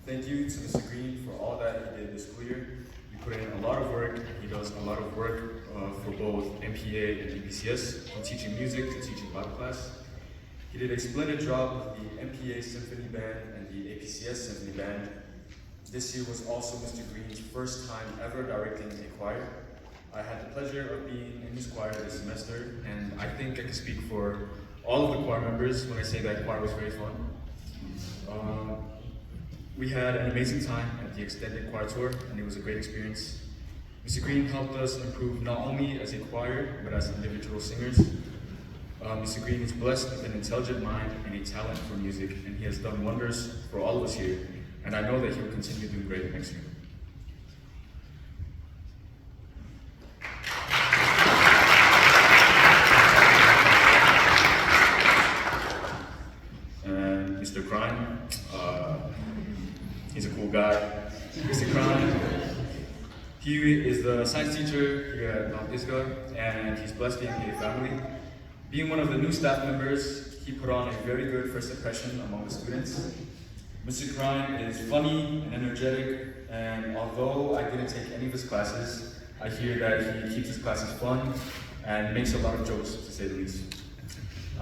Thank you to Mr. Green for all that he did this school year. He put in a lot of work. He does a lot of work for both MPA and EBCS, from teaching music to teaching Bible class. He did a splendid job with the MPA Symphony Band and the APCS Symphony Band. This year was also Mr. Green's first time ever directing a choir. I had the pleasure of being in his choir this semester, and I think I can speak for all of the choir members when I say that choir was very fun. We had an amazing time at the extended choir tour, and it was a great experience. Mr. Green helped us improve not only as a choir, but as individual singers. Mr. Green is blessed with an intelligent mind and a talent for music, and he has done wonders for all of us here, and I know that he will continue doing great next year. And Mr. Crime, he's a cool guy. Mr. Crime, he is the science teacher here at Mount Pisgah, and he's blessed being a family. Being one of the new staff members, he put on a very good first impression among the students. Mr. Crime is funny and energetic, and although I didn't take any of his classes, I hear that he keeps his classes fun and makes a lot of jokes, to say the least.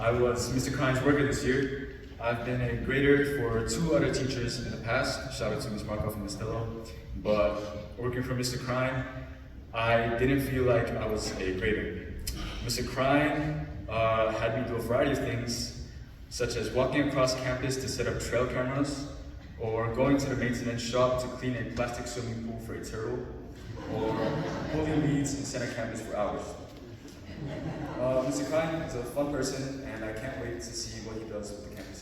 I was Mr. Crime's worker this year. I've been a grader for 2 other teachers in the past, shout out to Ms. Markov and Ms. Stillo, but working for Mr. Crime, I didn't feel like I was a grader. Mr. Crime had me do a variety of things, such as walking across campus to set up trail cameras, or going to the maintenance shop to clean a plastic swimming pool for a turtle, or holding leads in center campus for hours. Mr. Crime is a fun person, and I can't wait to see what he does with the campus.